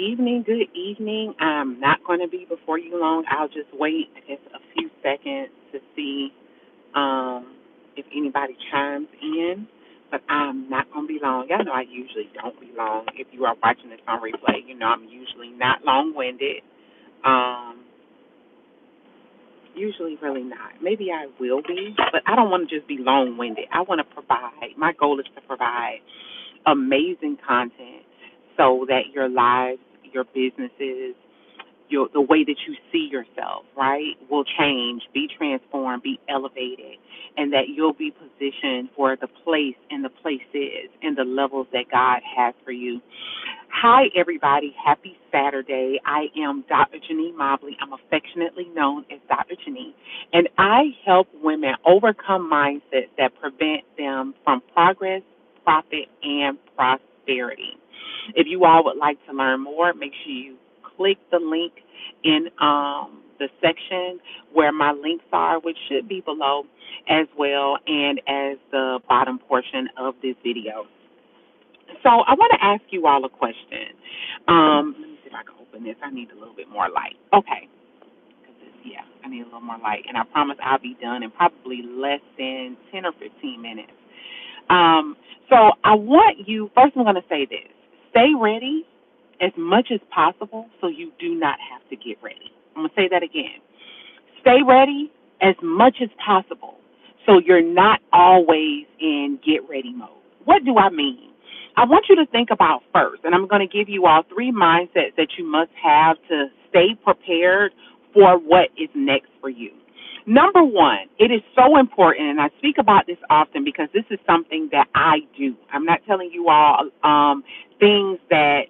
evening. Good evening. I'm not going to be before you long. I'll just wait just a few seconds to see if anybody chimes in. But I'm not going to be long. Y'all know I usually don't be long. If you are watching this on replay, you know I'm usually not long-winded. Um, Usually really not. Maybe I will be, but I don't want to just be long-winded. I want to provide. My goal is to provide amazing content so that your lives, your businesses, the way that you see yourself, right, will change, be transformed, be elevated, and that you'll be positioned for the place and the places and the levels that God has for you. Hi, everybody. Happy Saturday. I am Dr. JaNee Mobley. I'm affectionately known as Dr. JaNee, and I help women overcome mindsets that prevent them from progress, profit, and prosperity. If you all would like to learn more, make sure you click the link in the section where my links are, which should be below as well, and as the bottom portion of this video. So I want to ask you all a question. Let me see if I can open this. I need a little bit more light. Okay. I need a little more light. And I promise I'll be done in probably less than 10 or 15 minutes. So I want you, first I'm going to say this. Stay ready as much as possible so you do not have to get ready. I'm going to say that again. Stay ready as much as possible so you're not always in get ready mode. What do I mean? I want you to think about first, and I'm going to give you all 3 mindsets that you must have to stay prepared for what is next for you. Number 1, it is so important, and I speak about this often because this is something that I do. I'm not telling you all things that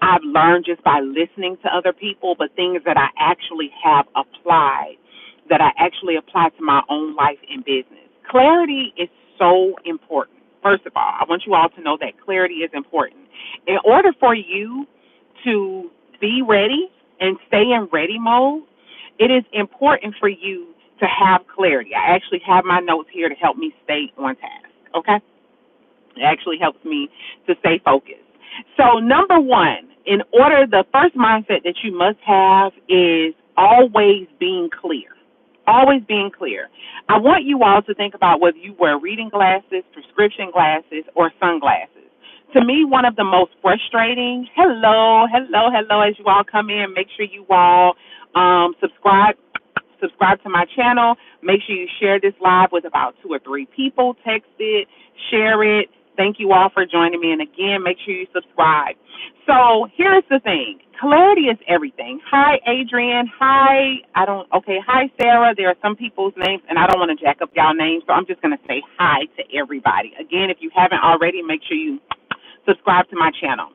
I've learned just by listening to other people, but things that I actually have applied, that I actually apply to my own life and business. Clarity is so important. First of all, I want you all to know that clarity is important. In order for you to be ready and stay in ready mode, it is important for you to have clarity. I actually have my notes here to help me stay on task, okay? It actually helps me to stay focused. So number 1, the first mindset that you must have is always being clear. Always being clear. I want you all to think about whether you wear reading glasses, prescription glasses, or sunglasses. To me, one of the most frustrating, hello, as you all come in, make sure you all subscribe to my channel. Make sure you share this live with about 2 or 3 people. Text it, share it. Thank you all for joining me. And again, make sure you subscribe. So here's the thing. Clarity is everything. Hi, Adrian. Hi, Sarah. There are some people's names, and I don't want to jack up y'all names, so I'm just going to say hi to everybody. Again, if you haven't already, make sure you subscribe to my channel.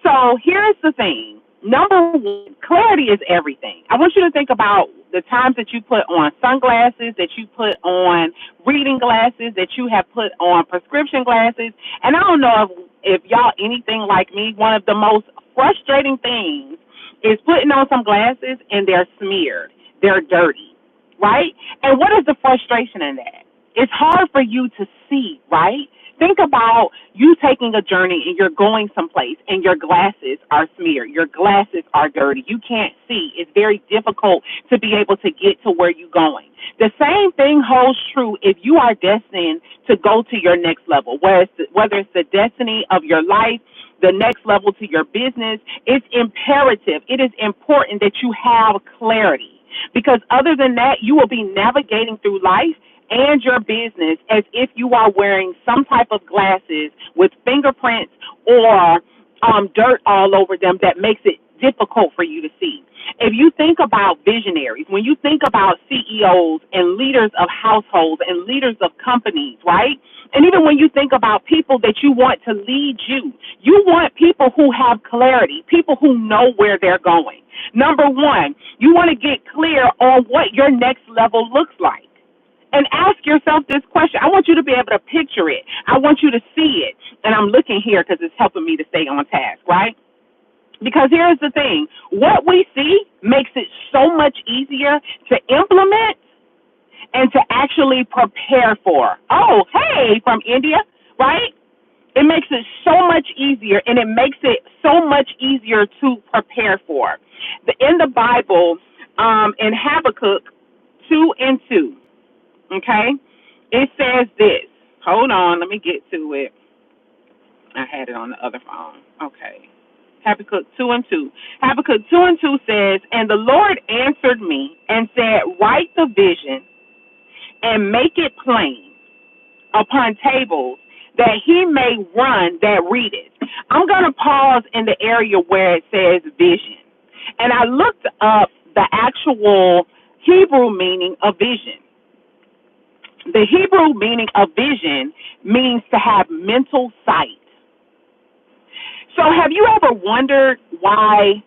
So here's the thing. Number 1, clarity is everything. I want you to think about the times that you put on sunglasses, that you put on reading glasses, that you have put on prescription glasses. And I don't know if y'all anything like me, one of the most frustrating things is putting on some glasses and they're smeared. They're dirty, right? And what is the frustration in that? It's hard for you to see, right? Think about you taking a journey and you're going someplace and your glasses are smeared. Your glasses are dirty. You can't see. It's very difficult to be able to get to where you're going. The same thing holds true if you are destined to go to your next level, whether it's the destiny of your life, the next level to your business. It's imperative. It is important that you have clarity, because other than that, you will be navigating through life and your business as if you are wearing some type of glasses with fingerprints or dirt all over them that makes it difficult for you to see. If you think about visionaries, when you think about CEOs and leaders of households and leaders of companies, right? And even when you think about people that you want to lead you want people who have clarity, people who know where they're going. Number 1, you want to get clear on what your next level looks like. And ask yourself this question. I want you to be able to picture it. I want you to see it. And I'm looking here because it's helping me to stay on task, right? Because here's the thing. What we see makes it so much easier to implement and to actually prepare for. Oh, hey, from India, right? It makes it so much easier, and it makes it so much easier to prepare for. In the Bible, in Habakkuk 2:2, okay, it says this. Hold on, let me get to it. I had it on the other phone. Okay. Habakkuk 2:2. Habakkuk 2:2 says, "And the Lord answered me and said, Write the vision and make it plain upon tables, that he may run that read it." I'm going to pause in the area where it says vision. And I looked up the actual Hebrew meaning of vision. The Hebrew meaning of vision means to have mental sight. So have you ever wondered why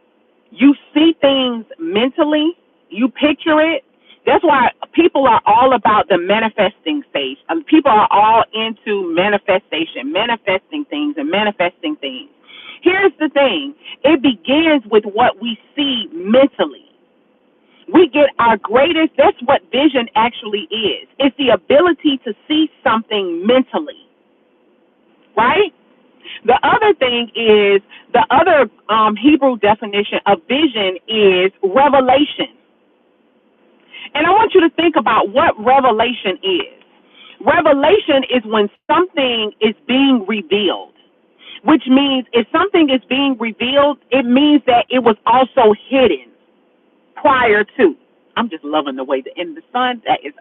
you see things mentally? You picture it? That's why people are all about the manifesting stage. People are all into manifestation, manifesting things and manifesting things. Here's the thing. It begins with what we see mentally. We get our greatest, that's what vision actually is. It's the ability to see something mentally, right? The other thing is, the other Hebrew definition of vision is revelation. And I want you to think about what revelation is. Revelation is when something is being revealed, which means if something is being revealed, it means that it was also hidden prior to. I'm just loving the way in the sun, that is,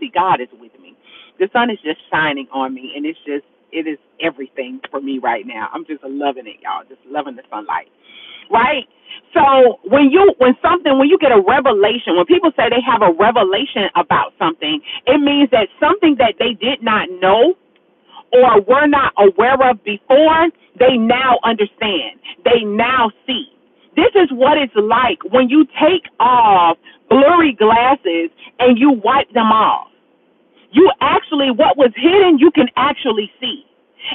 see, God is with me. The sun is just shining on me, and it is everything for me right now. I'm just loving it, y'all, just loving the sunlight, right? So when you get a revelation, when people say they have a revelation about something, it means that something that they did not know or were not aware of before, they now understand. They now see. This is what it's like when you take off blurry glasses and you wipe them off. You actually, what was hidden, you can actually see.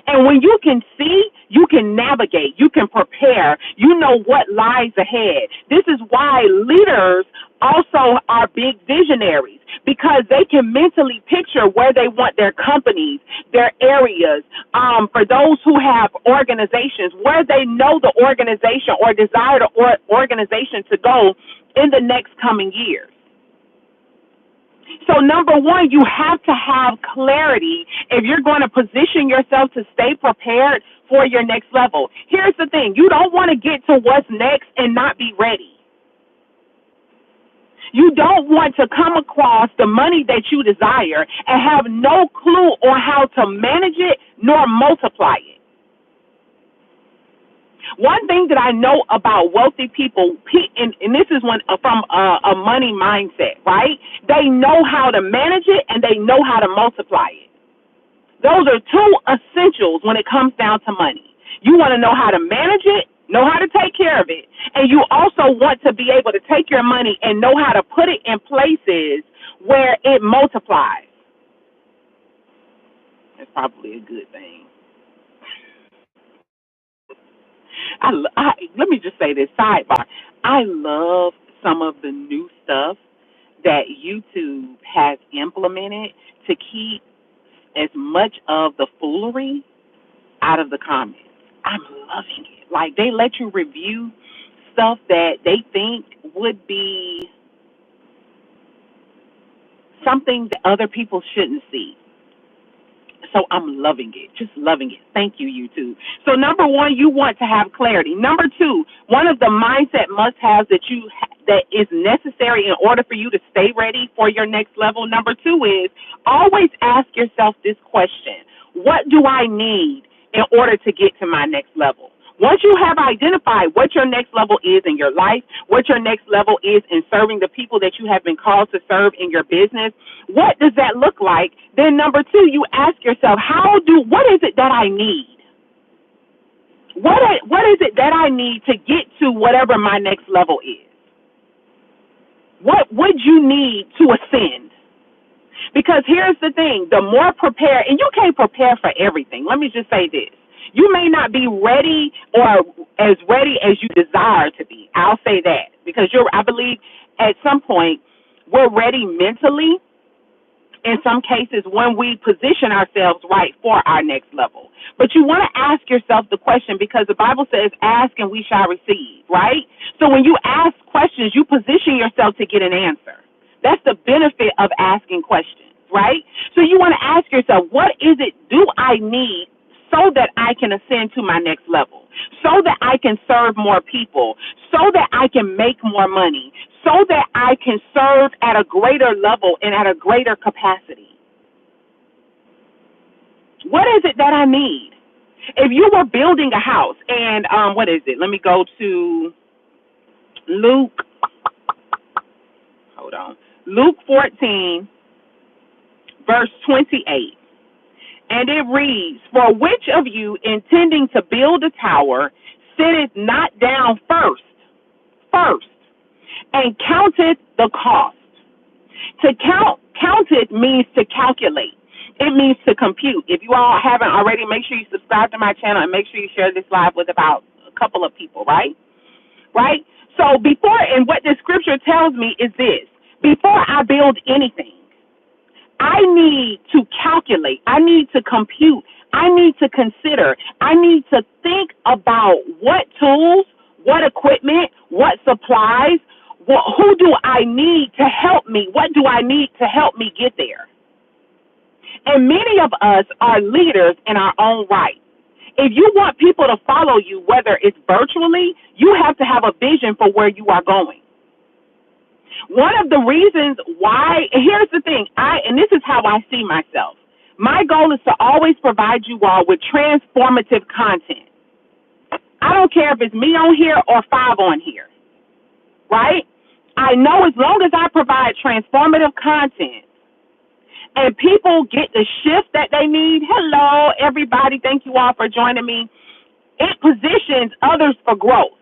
And when you can see, you can navigate, you can prepare, you know what lies ahead. This is why leaders also are big visionaries, because they can mentally picture where they want their companies, their areas, for those who have organizations, where they know the organization or desire the organization to go in the next coming years. So number one, you have to have clarity if you're going to position yourself to stay prepared for your next level. Here's the thing. You don't want to get to what's next and not be ready. You don't want to come across the money that you desire and have no clue on how to manage it nor multiply it. One thing that I know about wealthy people, and this is from a money mindset, right? They know how to manage it and they know how to multiply it. Those are two essentials when it comes down to money. You want to know how to manage it, know how to take care of it, and you also want to be able to take your money and know how to put it in places where it multiplies. That's probably a good thing. Let me just say this, sidebar. I love some of the new stuff that YouTube has implemented to keep as much of the foolery out of the comments. I'm loving it. Like, they let you review stuff that they think would be something that other people shouldn't see. So I'm loving it, just loving it. Thank you, YouTube. So number one, you want to have clarity. Number two, one of the mindset must-haves that is necessary in order for you to stay ready for your next level. Number two is always ask yourself this question: what do I need in order to get to my next level? Once you have identified what your next level is in your life, what your next level is in serving the people that you have been called to serve in your business, what does that look like? Then number two, you ask yourself, what is it that I need? What is it that I need to get to whatever my next level is? What would you need to ascend? Because here's the thing, the more prepared, and you can't prepare for everything. Let me just say this. You may not be ready or as ready as you desire to be. I'll say that because I believe at some point we're ready mentally, in some cases when we position ourselves right for our next level. But you want to ask yourself the question, because the Bible says, ask and we shall receive, right? So when you ask questions, you position yourself to get an answer. That's the benefit of asking questions, right? So you want to ask yourself, what is it do I need so that I can ascend to my next level, so that I can serve more people, so that I can make more money, so that I can serve at a greater level and at a greater capacity? What is it that I need? If you were building a house, and what is it? Let me go to Luke. Hold on. Luke 14, verse 28. And it reads, for which of you intending to build a tower sitteth not down first, and counteth the cost? To count it means to calculate. It means to compute. If you all haven't already, make sure you subscribe to my channel and make sure you share this live with about a couple of people, right? Right? So before, and what the scripture tells me is this: before I build anything, I need to calculate. I need to compute. I need to consider. I need to think about what tools, what equipment, what supplies, who do I need to help me? What do I need to help me get there? And many of us are leaders in our own right. If you want people to follow you, whether it's virtually, you have to have a vision for where you are going. One of the reasons why, here's the thing, and this is how I see myself. My goal is to always provide you all with transformative content. I don't care if it's me on here or 5 on here, right? I know as long as I provide transformative content and people get the shift that they need, hello, everybody, thank you all for joining me, it positions others for growth.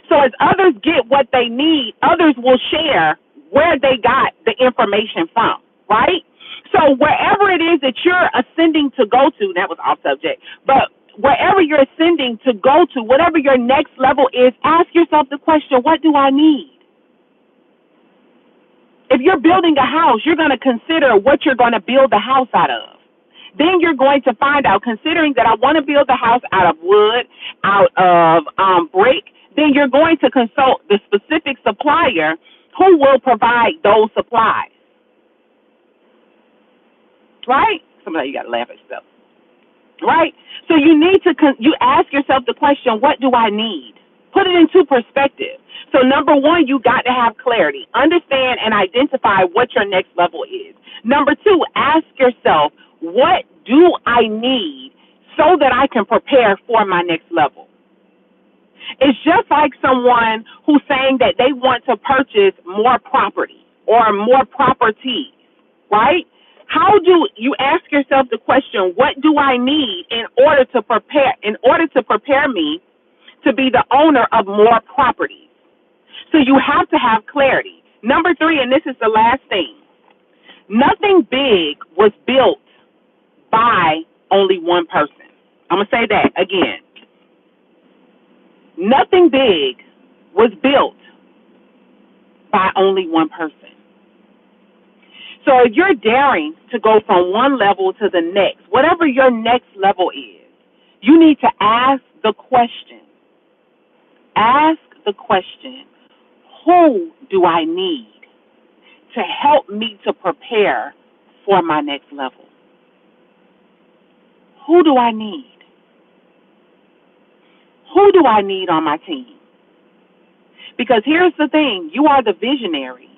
So as others get what they need, others will share where they got the information from, right? So wherever it is that you're ascending to go to, that was off subject, but wherever you're ascending to go to, whatever your next level is, ask yourself the question, what do I need? If you're building a house, you're going to consider what you're going to build the house out of. Then you're going to find out, considering that I want to build the house out of wood, out of brick, then you're going to consult the specific supplier who will provide those supplies. Right? Somebody, you got to laugh at yourself. Right? So you need to, you ask yourself the question, what do I need? Put it into perspective. So number one, you got to have clarity. Understand and identify what your next level is. Number two, ask yourself, what do I need so that I can prepare for my next level? It's just like someone who's saying that they want to purchase more property or more properties, right? How do you ask yourself the question, what do I need in order to prepare me to be the owner of more properties? So you have to have clarity. Number three, and this is the last thing, nothing big was built by only one person. I'm going to say that again. Nothing big was built by only one person. So if you're daring to go from one level to the next, whatever your next level is, you need to ask the question. Ask the question, who do I need to help me to prepare for my next level? Who do I need? Who do I need on my team? Because here's the thing, you are the visionary.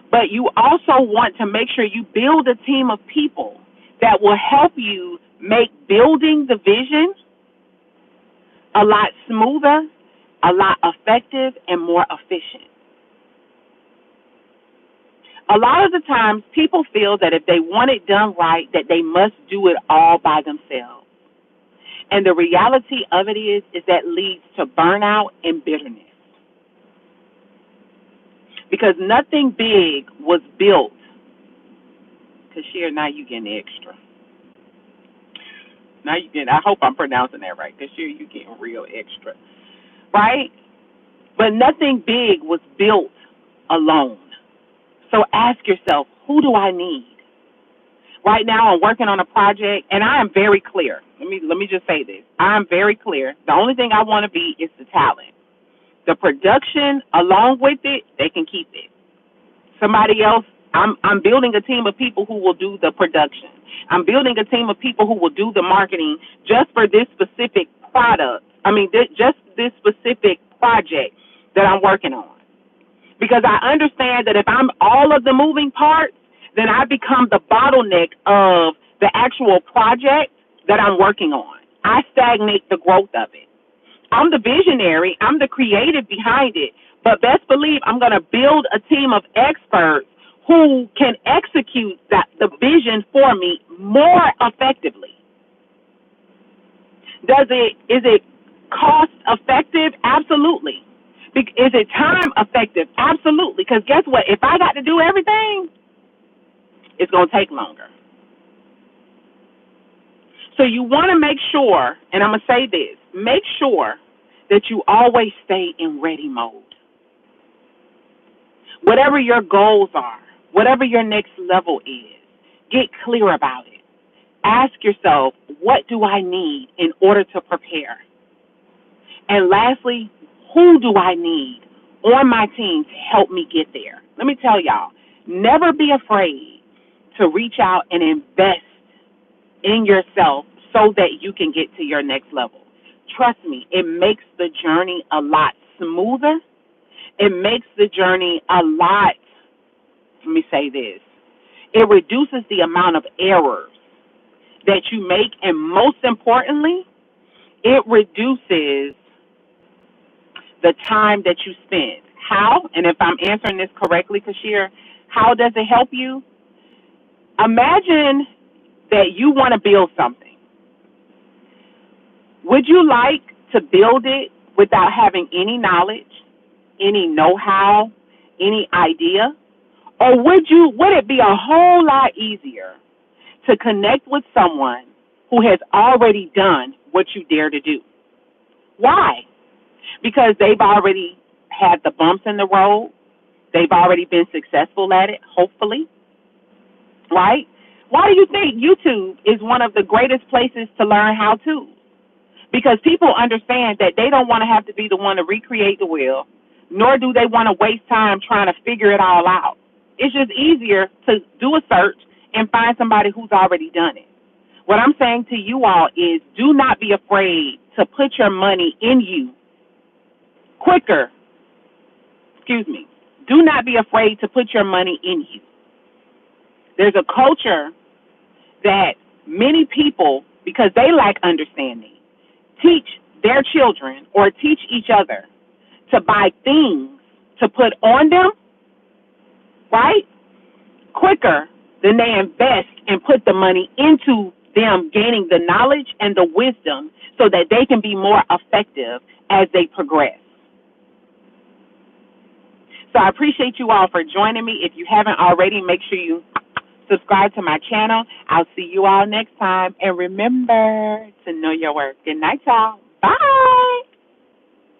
But you also want to make sure you build a team of people that will help you make building the vision a lot smoother, a lot effective, and more efficient. A lot of the times, people feel that if they want it done right, that they must do it all by themselves. And the reality of it is that leads to burnout and bitterness. Because nothing big was built. Kashir, now you getting extra. Now you getting, I hope I'm pronouncing that right. Kashir, you getting real extra. Right? But nothing big was built alone. So ask yourself, who do I need? Right now I'm working on a project and I am very clear. Let me just say this. I'm very clear. The only thing I want to be is the talent. The production along with it, they can keep it. Somebody else, I'm building a team of people who will do the production. I'm building a team of people who will do the marketing just for this specific product. Just this specific project that I'm working on. Because I understand that if I'm all of the moving parts, then I become the bottleneck of the actual project that I'm working on. I stagnate the growth of it. I'm the visionary, I'm the creative behind it, but best believe I'm going to build a team of experts who can execute the vision for me more effectively. Is it cost effective? Absolutely. Is it time effective? Absolutely. Because guess what? If I got to do everything, it's going to take longer. So you want to make sure, and I'm going to say this, make sure that you always stay in ready mode. Whatever your goals are, whatever your next level is, get clear about it. Ask yourself, what do I need in order to prepare? And lastly, who do I need on my team to help me get there? Let me tell y'all, never be afraid to reach out and invest in yourself so that you can get to your next level. Trust me, it makes the journey a lot smoother. It makes the journey a lot, let me say this, it reduces the amount of errors that you make, and most importantly, it reduces the time that you spend. How? And if I'm answering this correctly, Kashir, how does it help you? Imagine that you want to build something. Would you like to build it without having any knowledge, any know-how, any idea? Or would it be a whole lot easier to connect with someone who has already done what you dare to do? Why? Because they've already had the bumps in the road. They've already been successful at it, hopefully. Right? Why do you think YouTube is one of the greatest places to learn how to? Because people understand that they don't want to have to be the one to recreate the wheel, nor do they want to waste time trying to figure it all out. It's just easier to do a search and find somebody who's already done it. What I'm saying to you all is, do not be afraid to put your money in you quicker. Do not be afraid to put your money in you. There's a culture that many people, because they lack understanding, teach their children or teach each other to buy things to put on them, right, quicker than they invest and put the money into them gaining the knowledge and the wisdom so that they can be more effective as they progress. So I appreciate you all for joining me. If you haven't already, make sure you subscribe to my channel. I'll see you all next time. And remember to know your worth. Good night, y'all. Bye.